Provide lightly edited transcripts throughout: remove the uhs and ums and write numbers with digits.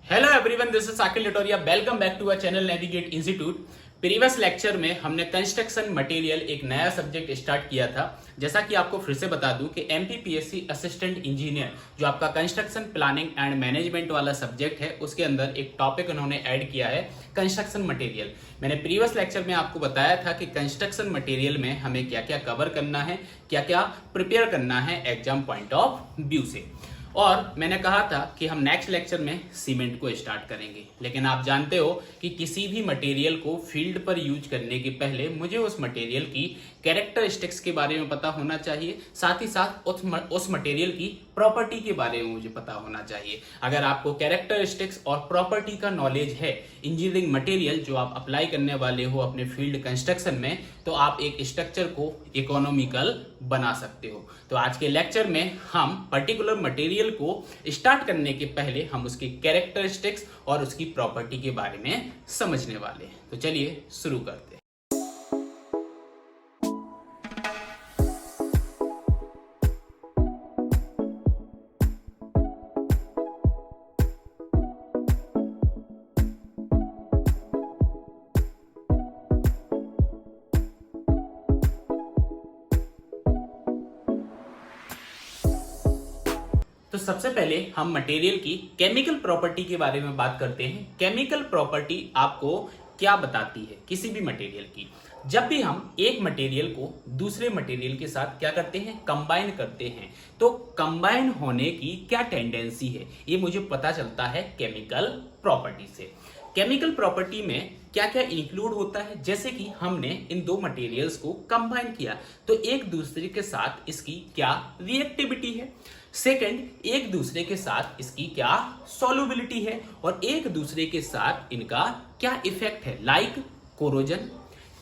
Hello everyone, this is Sakil Latoria. Welcome back to our channel navigate institute. Previous lecture में हमने construction material एक नया subject start किया था। जैसा कि आपको फिर से बता दूं कि एमपीपीएससी असिस्टेंट इंजीनियर जो आपका कंस्ट्रक्शन प्लानिंग एंड मैनेजमेंट वाला सब्जेक्ट है, उसके अंदर एक टॉपिक उन्होंने ऐड किया है कंस्ट्रक्शन मटेरियल। मैंने प्रीवियस लेक्चर में आपको बताया था कि कंस्ट्रक्शन मटेरियल में हमें क्या क्या कवर करना है, क्या क्या प्रिपेयर करना है एग्जाम पॉइंट ऑफ व्यू से। और मैंने कहा था कि हम नेक्स्ट लेक्चर में सीमेंट को स्टार्ट करेंगे, लेकिन आप जानते हो कि किसी भी मटेरियल को फील्ड पर यूज करने के पहले मुझे उस मटेरियल की कैरेक्टरिस्टिक्स के बारे में पता होना चाहिए, साथ ही साथ उस मटेरियल की प्रॉपर्टी के बारे में मुझे पता होना चाहिए। अगर आपको कैरेक्टरिस्टिक्स और प्रॉपर्टी का नॉलेज है इंजीनियरिंग मटेरियल जो आप अप्लाई करने वाले हो अपने फील्ड कंस्ट्रक्शन में, तो आप एक स्ट्रक्चर को इकोनॉमिकल बना सकते हो। तो आज के लेक्चर में हम पर्टिकुलर मटेरियल को स्टार्ट करने के पहले हम उसकी कैरेक्टरिस्टिक्स और उसकी प्रॉपर्टी के बारे में समझने वाले हैं। तो चलिए शुरू करते हैं। तो सबसे पहले हम मटेरियल की केमिकल प्रॉपर्टी के बारे में बात करते हैं। केमिकल प्रॉपर्टी आपको क्या बताती है किसी भी मटेरियल की? जब भी हम एक मटेरियल को दूसरे मटेरियल के साथ क्या करते हैं, कंबाइन करते हैं, तो कंबाइन होने की क्या टेंडेंसी है ये मुझे पता चलता है केमिकल प्रॉपर्टी से। केमिकल प्रॉपर्टी में क्या क्या इंक्लूड होता है, जैसे कि हमने इन दो मटेरियल्स को कंबाइन किया तो एक दूसरे के साथ इसकी क्या रिएक्टिविटी है, सेकंड एक दूसरे के साथ इसकी क्या सॉल्युबिलिटी है, और एक दूसरे के साथ इनका क्या इफेक्ट है, like corrosion,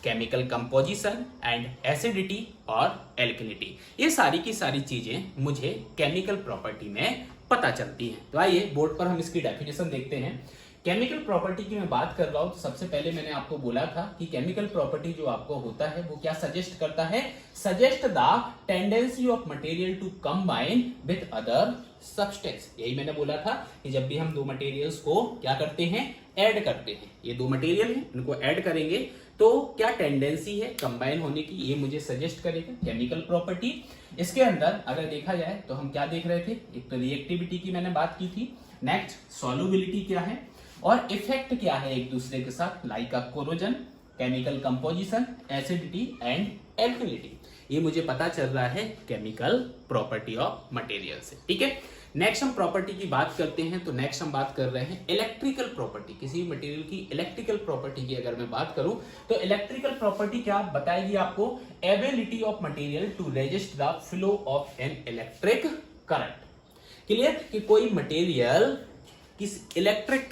chemical composition and acidity और एल्कलिटी। ये सारी की सारी चीजें मुझे केमिकल प्रॉपर्टी में पता चलती हैं। तो आइए बोर्ड पर हम इसकी डेफिनेशन देखते हैं। केमिकल प्रॉपर्टी की मैं बात कर रहा हूं तो सबसे पहले मैंने आपको बोला था कि केमिकल प्रॉपर्टी जो आपको होता है वो क्या सजेस्ट करता है, suggest the tendency of material to combine with other substance. यही मैंने बोला था कि जब भी हम दो मटेरियल्स को क्या करते हैं, ऐड करते हैं, ये दो मटेरियल हैं इनको ऐड करेंगे तो क्या टेंडेंसी है कंबाइन होने की, ये मुझे सजेस्ट करेगा केमिकल प्रॉपर्टी। इसके अंदर अगर देखा जाए तो हम क्या देख रहे थे, एक तो रिएक्टिविटी की मैंने बात की थी, नेक्स्ट सॉल्युबिलिटी क्या है और इफेक्ट क्या है एक दूसरे के साथ, like corrosion, chemical composition, acidity and alkalinity. ये मुझे पता चल रहा है केमिकल प्रॉपर्टी ऑफ मटेरियल से। ठीक है, नेक्स्ट हम प्रॉपर्टी की बात करते हैं। तो नेक्स्ट हम बात कर रहे हैं इलेक्ट्रिकल प्रॉपर्टी। किसी भी मटेरियल की इलेक्ट्रिकल प्रॉपर्टी की अगर मैं बात करूं तो इलेक्ट्रिकल प्रॉपर्टी क्या बताएगी आपको, ability of material to resist the flow of an electric current. Clear कि कोई मटेरियल किस इलेक्ट्रिक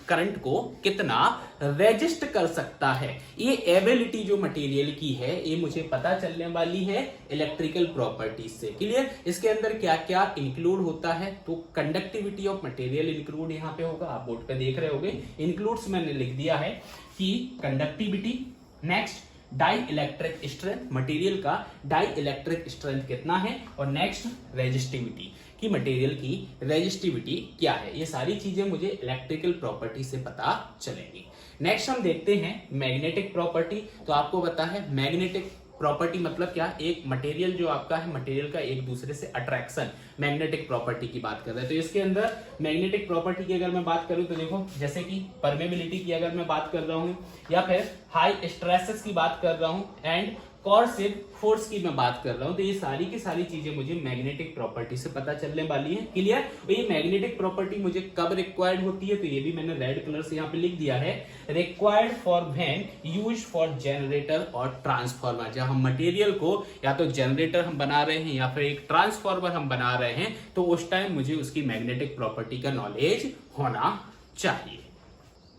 करंट को कितना रेजिस्ट कर सकता है, ये एबिलिटी जो मटेरियल की है ये मुझे पता चलने वाली है इलेक्ट्रिकल प्रॉपर्टी से। क्लियर, इसके अंदर क्या क्या इंक्लूड होता है, तो कंडक्टिविटी ऑफ मटेरियल इंक्लूड यहाँ पे होगा, आप बोर्ड पे देख रहे होगे, इंक्लूड्स मैंने लिख दिया है कि conductivity, next dielectric strength, material का डाई इलेक्ट्रिक स्ट्रेंथ कितना है, और नेक्स्ट रेजिस्टिविटी कि मटेरियल की रेजिस्टिविटी क्या है। ये सारी चीजें मुझे इलेक्ट्रिकल प्रॉपर्टी से पता चलेंगी। नेक्स्ट हम देखते हैं मैग्नेटिक प्रॉपर्टी। तो आपको पता है मैग्नेटिक प्रॉपर्टी मतलब क्या, एक मटेरियल जो आपका है, मटेरियल का एक दूसरे से अट्रैक्शन, मैग्नेटिक प्रॉपर्टी की बात कर रहे हैं। तो इसके अंदर मैग्नेटिक प्रॉपर्टी की अगर मैं बात करूं तो देखो, जैसे कि परमेबिलिटी की अगर मैं बात कर रहा हूं या फिर हाई स्ट्रेसेस की बात कर रहा हूं एंड कोर्सिव फोर्स की मैं बात कर रहा हूं, तो ये सारी की सारी चीजें मुझे मैग्नेटिक प्रॉपर्टी से पता चलने वाली है। क्लियर, ये मैग्नेटिक प्रॉपर्टी मुझे कब रिक्वायर्ड होती है, तो ये भी मैंने रेड कलर से यहाँ पे लिख दिया है, required for when used for generator और ट्रांसफार्मर। जब हम मटेरियल को या तो जनरेटर हम बना रहे हैं या फिर एक ट्रांसफार्मर हम बना रहे हैं, तो उस टाइम मुझे उसकी मैग्नेटिक प्रॉपर्टी का नॉलेज होना चाहिए।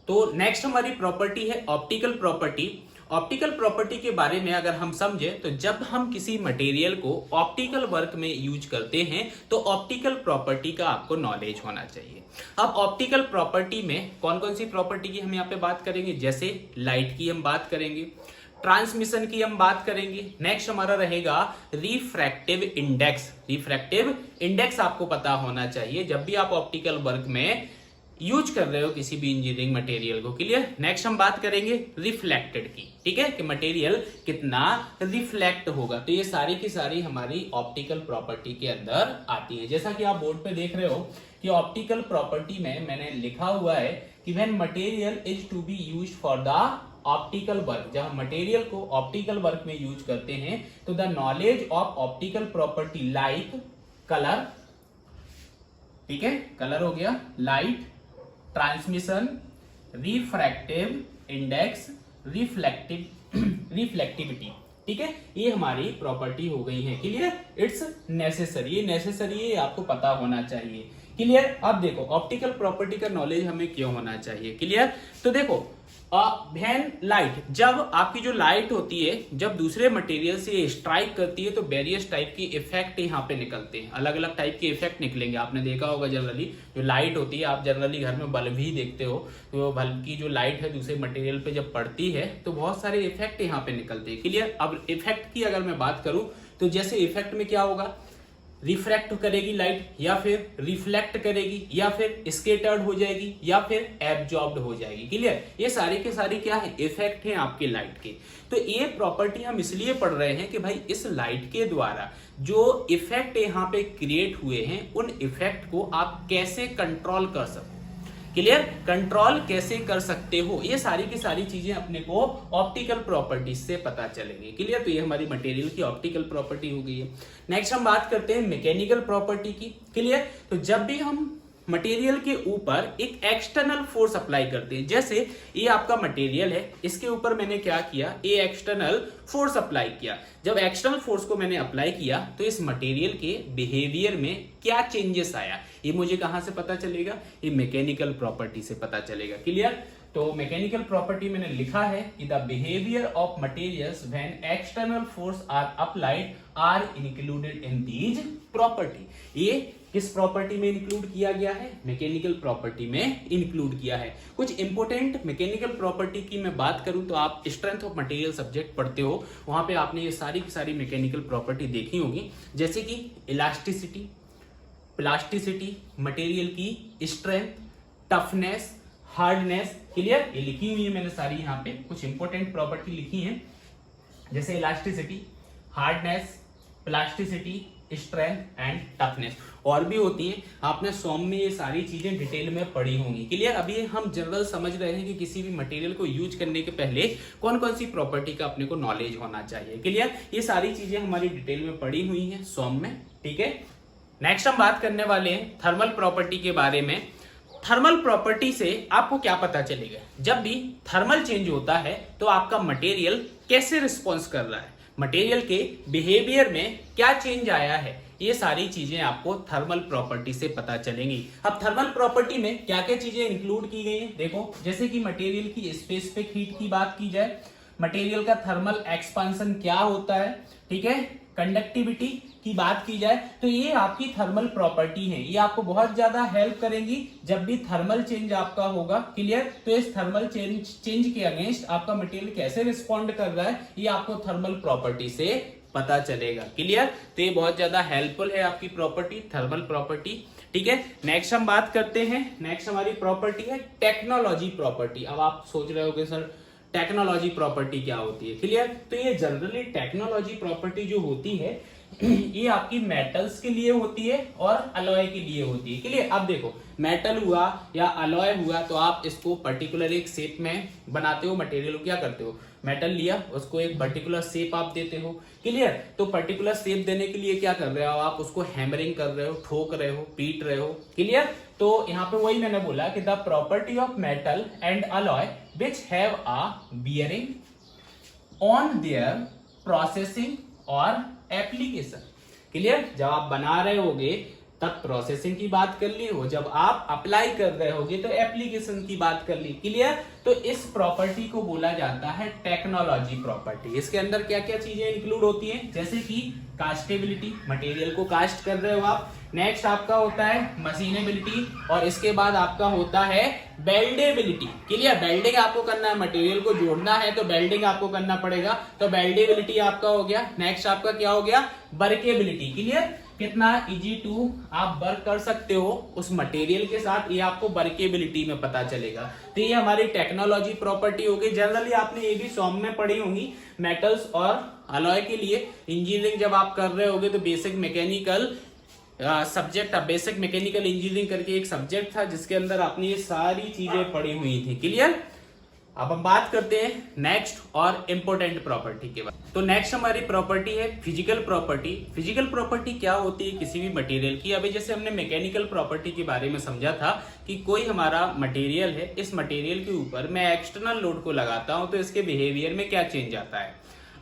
तो नेक्स्ट हमारी प्रॉपर्टी है ऑप्टिकल प्रॉपर्टी। ऑप्टिकल प्रॉपर्टी के बारे में अगर हम समझे तो जब हम किसी मटेरियल को ऑप्टिकल वर्क में यूज करते हैं तो ऑप्टिकल प्रॉपर्टी का आपको नॉलेज होना चाहिए। अब ऑप्टिकल प्रॉपर्टी में कौन कौन सी प्रॉपर्टी की हम यहाँ पे बात करेंगे, जैसे लाइट की हम बात करेंगे, ट्रांसमिशन की हम बात करेंगे, नेक्स्ट हमारा रहेगा रिफ्रैक्टिव इंडेक्स। रिफ्रैक्टिव इंडेक्स आपको पता होना चाहिए। जब भी आप ऑप्टिकल वर्क में यूज कर रहे हो किसी भी इंजीनियरिंग मटेरियल को। क्लियर। नेक्स्ट हम बात करेंगे रिफ्लेक्टेड की, ठीक है, कि मटेरियल कितना रिफ्लेक्ट होगा। तो ये सारी की सारी हमारी ऑप्टिकल प्रॉपर्टी के अंदर आती है। जैसा कि आप बोर्ड पे देख रहे हो कि ऑप्टिकल प्रॉपर्टी में मैंने लिखा हुआ है कि when material is to be used for the optical work, जब हम मटेरियल को ऑप्टिकल वर्क में यूज करते हैं तो the knowledge of optical property like colour, ठीक है, कलर हो गया, light, transmission, refractive index, reflectivity, ठीक है, ये हमारी प्रॉपर्टी हो गई है। क्लियर। इट्स नेसेसरी, ये नेसेसरी है, आपको पता होना चाहिए। क्लियर। अब देखो ऑप्टिकल प्रॉपर्टी का नॉलेज हमें क्यों होना चाहिए। क्लियर। तो देखो व्हेन लाइट, जब आपकी जो लाइट होती है जब दूसरे मटेरियल से स्ट्राइक करती है तो वेरियस टाइप की इफेक्ट यहाँ पे निकलते हैं, अलग अलग टाइप के इफेक्ट निकलेंगे। आपने देखा होगा जनरली जो लाइट होती है, आप जनरली घर में बल्ब ही देखते हो, तो बल्ब की जो लाइट है दूसरे मटेरियल पे जब पड़ती है तो बहुत सारे इफेक्ट यहाँ पे निकलते हैं। क्लियर। अब इफेक्ट की अगर मैं बात करूं तो जैसे इफेक्ट में क्या होगा, रिफ्रैक्ट करेगी लाइट, या फिर रिफ्लेक्ट करेगी, या फिर स्कैटर्ड हो जाएगी, या फिर एब्जॉर्ब्ड हो जाएगी। क्लियर। ये सारी के सारी क्या है, इफेक्ट हैं आपके लाइट के। तो ये प्रॉपर्टी हम इसलिए पढ़ रहे हैं कि भाई इस लाइट के द्वारा जो इफेक्ट यहाँ पे क्रिएट हुए हैं उन इफेक्ट को आप कैसे कंट्रोल कर सको। क्लियर। कंट्रोल कैसे कर सकते हो, ये सारी की सारी चीजें अपने को ऑप्टिकल प्रॉपर्टी से पता चलेंगी। क्लियर। तो ये हमारी मटेरियल की ऑप्टिकल प्रॉपर्टी हो गई है। नेक्स्ट हम बात करते हैं मैकेनिकल प्रॉपर्टी की। क्लियर। तो जब भी हम मटेरियल के ऊपर एक एक्सटर्नल फोर्स अप्लाई करते हैं, जैसे ये आपका मटेरियल है, इसके ऊपर मैंने क्या किया, ये एक्सटर्नल फोर्स अप्लाई किया। जब एक्सटर्नल फोर्स को मैंने अप्लाई किया तो इस मटेरियल के बिहेवियर में क्या चेंजेस आया, ये मुझे कहां से पता चलेगा, ये मैकेनिकल प्रॉपर्टी से पता चलेगा। क्लियर। तो मैकेनिकल प्रॉपर्टी मैंने लिखा है कि the behaviour of materials when external force are applied are included in these property. ये किस प्रॉपर्टी में इंक्लूड किया गया है, मैकेनिकल प्रॉपर्टी में इंक्लूड किया है। कुछ इंपोर्टेंट मैकेनिकल प्रॉपर्टी की मैं बात करूं तो आप स्ट्रेंथ ऑफ मटेरियल सब्जेक्ट पढ़ते हो, वहां पे आपने ये सारी की सारी मैकेनिकल प्रॉपर्टी देखी होगी, जैसे कि इलास्टिसिटी, प्लास्टिसिटी, मटेरियल की स्ट्रेंथ, टफनेस, हार्डनेस। क्लियर। ये लिखी हुई है मैंने सारी, यहाँ पे कुछ इंपोर्टेंट प्रॉपर्टी लिखी है, जैसे elasticity, hardness, plasticity, strength and toughness. और भी होती है, आपने सॉम में ये सारी चीजें डिटेल में पढ़ी होंगी। क्लियर। अभी हम जनरल समझ रहे हैं कि किसी भी मटेरियल को यूज करने के पहले कौन कौन सी प्रॉपर्टी का अपने को नॉलेज होना चाहिए। क्लियर। ये सारी चीजें हमारी डिटेल में पढ़ी हुई है सॉम में, ठीक है। नेक्स्ट हम बात करने वाले हैं थर्मल प्रॉपर्टी के बारे में। थर्मल प्रॉपर्टी से आपको क्या पता चलेगा, जब भी थर्मल चेंज होता है तो आपका मटेरियल कैसे रिस्पॉन्स कर रहा है, मटेरियल के बिहेवियर में क्या चेंज आया है, ये सारी चीजें आपको थर्मल प्रॉपर्टी से पता चलेंगी। अब थर्मल प्रॉपर्टी में क्या क्या चीजें इंक्लूड की गई हैं, देखो, जैसे कि मटेरियल की स्पेसिफिक हीट की बात की जाए, मटेरियल का थर्मल एक्सपांशन क्या होता है, ठीक है, कंडक्टिविटी की बात की जाए, तो ये आपकी थर्मल प्रॉपर्टी है। ये आपको बहुत ज्यादा हेल्प करेंगी जब भी थर्मल चेंज आपका होगा। क्लियर। तो इस थर्मल चेंज के अगेंस्ट आपका मटेरियल कैसे रिस्पॉन्ड कर रहा है, ये आपको थर्मल प्रॉपर्टी से पता चलेगा। क्लियर। तो ये बहुत ज्यादा हेल्पफुल है आपकी प्रॉपर्टी, थर्मल प्रॉपर्टी, ठीक है। नेक्स्ट हम बात करते हैं, नेक्स्ट हमारी प्रॉपर्टी है टेक्नोलॉजी प्रॉपर्टी। अब आप सोच रहे होगे सर टेक्नोलॉजी प्रॉपर्टी क्या होती है। क्लियर। तो ये जनरली टेक्नोलॉजी प्रॉपर्टी जो होती है ये आपकी मेटल्स के लिए होती है और अलॉय के लिए होती है। क्लियर। अब देखो मेटल हुआ या अलॉय हुआ तो आप इसको पर्टिकुलर एक शेप में बनाते हो, मटेरियल क्या करते हो, मेटल लिया उसको एक पर्टिकुलर शेप आप देते हो। क्लियर। तो पर्टिकुलर शेप देने के लिए क्या कर रहे हो आप, उसको हैमरिंग कर रहे हो, ठोक रहे हो, पीट रहे हो। क्लियर। तो यहाँ पे वही मैंने बोला कि the property of metal and alloy which have a bearing on their processing और एप्लीकेशन। क्लियर। जब आप बना रहे होगे तब प्रोसेसिंग की बात कर ली हो, जब आप अप्लाई कर रहे होगे तो एप्लीकेशन की बात कर ली। क्लियर। तो इस प्रॉपर्टी को बोला जाता है टेक्नोलॉजी प्रॉपर्टी। इसके अंदर क्या क्या चीजें इंक्लूड होती हैं, जैसे कि कास्टेबिलिटी, मटेरियल को कास्ट कर रहे हो आप, नेक्स्ट आपका होता है मशीनेबिलिटी, और इसके बाद आपका होता है बेल्डेबिलिटी। क्लियर। बेल्डिंग आपको करना है, मटेरियल को जोड़ना है तो बेल्डिंग आपको करना पड़ेगा, तो बेल्डेबिलिटी आपका हो गया। नेक्स्ट आपका क्या हो गया, वर्केबिलिटी। क्लियर। कितना इजी टू आप वर्क कर सकते हो उस मटेरियल के साथ, ये आपको वर्केबिलिटी में पता चलेगा। तो ये हमारी टेक्नोलॉजी प्रॉपर्टी होगी। जनरली आपने ये भी सॉम में पढ़ी होंगी, मेटल्स और अलॉय के लिए इंजीनियरिंग जब आप कर रहे होगे तो basic mechanical subject, basic mechanical engineering करके एक सब्जेक्ट था जिसके अंदर आपने ये सारी चीजें पढ़ी हुई थी। क्लियर? अब हम बात करते हैं नेक्स्ट और इम्पोर्टेंट प्रॉपर्टी के बारे में। तो नेक्स्ट हमारी प्रॉपर्टी है फिजिकल प्रॉपर्टी। फिजिकल प्रॉपर्टी क्या होती है किसी भी मटेरियल की? अभी जैसे हमने मैकेनिकल प्रॉपर्टी के बारे में समझा था कि कोई हमारा मटेरियल है, इस मटेरियल के ऊपर मैं एक्सटर्नल लोड को लगाता हूं तो इसके बिहेवियर में क्या चेंज आता है।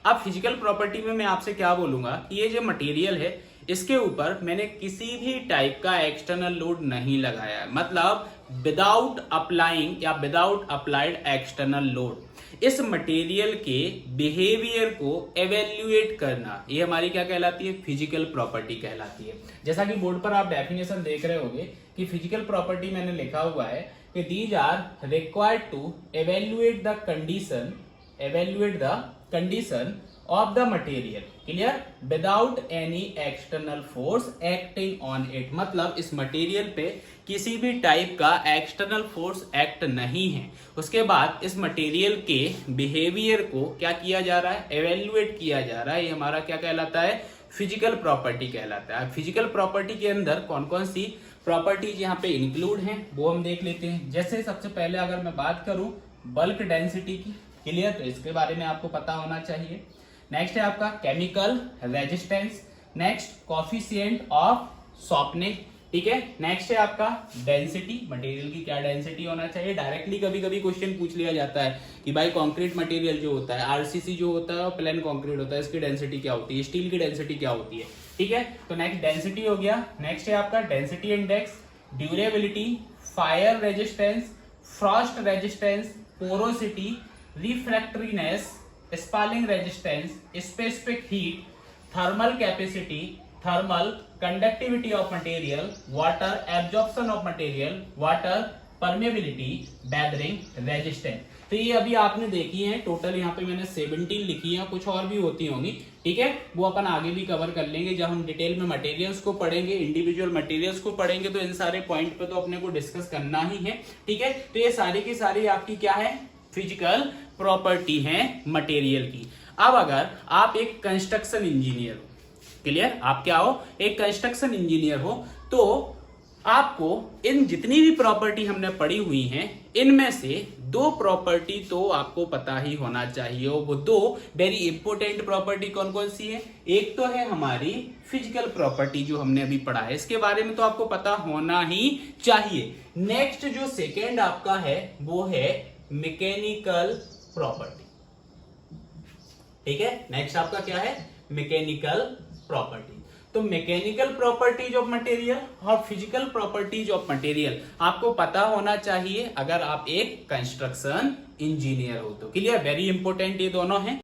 अब फिजिकल प्रॉपर्टी में मैं आपसे क्या बोलूंगा कि ये जो मटेरियल है इसके ऊपर मैंने किसी भी टाइप का एक्सटर्नल लोड नहीं लगाया, मतलब विदाउट अप्लाइंग या विदाउट अप्लाइड एक्सटर्नल लोड इस मटेरियल के बिहेवियर को एवेल्युएट करना, ये हमारी क्या कहलाती है? फिजिकल प्रॉपर्टी कहलाती है। जैसा कि बोर्ड पर आप डेफिनेशन देख रहे होंगे कि फिजिकल प्रॉपर्टी मैंने लिखा हुआ है कि these are required to evaluate the condition of the material, clear, without any external force acting on it। मतलब इस मटेरियल पे किसी भी टाइप का एक्सटर्नल फोर्स एक्ट नहीं है। उसके बाद इस मटेरियल के बिहेवियर को क्या किया जा रहा है? एवेल्युएट किया जा रहा है। ये हमारा क्या कहलाता है? फिजिकल प्रॉपर्टी कहलाता है। फिजिकल प्रॉपर्टी के अंदर कौन कौन सी प्रॉपर्टीज यहाँ पे इंक्लूड हैं वो हम देख लेते हैं। जैसे सबसे पहले अगर मैं बात करूं बल्क डेंसिटी की, क्लियर, तो इसके बारे में आपको पता होना चाहिए। नेक्स्ट है आपका chemical resistance, next coefficient of softness, ठीक है। नेक्स्ट है आपका डेंसिटी, मटेरियल की क्या डेंसिटी होना चाहिए। डायरेक्टली कभी कभी क्वेश्चन पूछ लिया जाता है कि भाई कंक्रीट मटेरियल जो होता है, आरसीसी जो होता है और प्लेन कंक्रीट होता है, इसकी डेंसिटी क्या होती है, स्टील की डेंसिटी क्या होती है, ठीक है। तो नेक्स्ट डेंसिटी हो गया। नेक्स्ट है आपका density index, durability, fire resistance, frost resistance, porosity, refractoriness, spalling resistance, specific heat, thermal capacity, thermal conductivity of material, water absorption of material, water permeability, weathering resistance. तो ये अभी आपने देखी है टोटल, यहाँ पे मैंने 17 लिखी है, कुछ और भी होती होंगी, ठीक है। वो अपन आगे भी कवर कर लेंगे जब हम डिटेल में मटेरियल्स को पढ़ेंगे, इंडिविजुअल मटेरियल्स को पढ़ेंगे, तो इन सारे पॉइंट पे तो अपने को डिस्कस करना ही है, ठीक है। तो ये सारी की सारी आपकी क्या है? फिजिकल प्रॉपर्टी है मटेरियल की। अब अगर आप एक कंस्ट्रक्शन इंजीनियर हो, क्लियर, आप क्या हो? एक कंस्ट्रक्शन इंजीनियर हो, तो आपको इन जितनी भी प्रॉपर्टी हमने पढ़ी हुई हैं इनमें से 2 प्रॉपर्टी तो आपको पता ही होना चाहिए। वो 2 वेरी इंपोर्टेंट प्रॉपर्टी कौन कौन सी है? एक तो है हमारी फिजिकल प्रॉपर्टी जो हमने अभी पढ़ा है, इसके बारे में तो आपको पता होना ही चाहिए। नेक्स्ट जो सेकेंड आपका है वो है मैकेनिकल प्रॉपर्टी, ठीक है। नेक्स्ट आपका क्या है? Mechanical property. तो मैकेनिकल प्रॉपर्टीज ऑफ मटेरियल और फिजिकल प्रॉपर्टीज ऑफ मटेरियल आपको पता होना चाहिए अगर आप एक कंस्ट्रक्शन इंजीनियर हो तो। क्लियर? वेरी इंपॉर्टेंट ये दोनों हैं।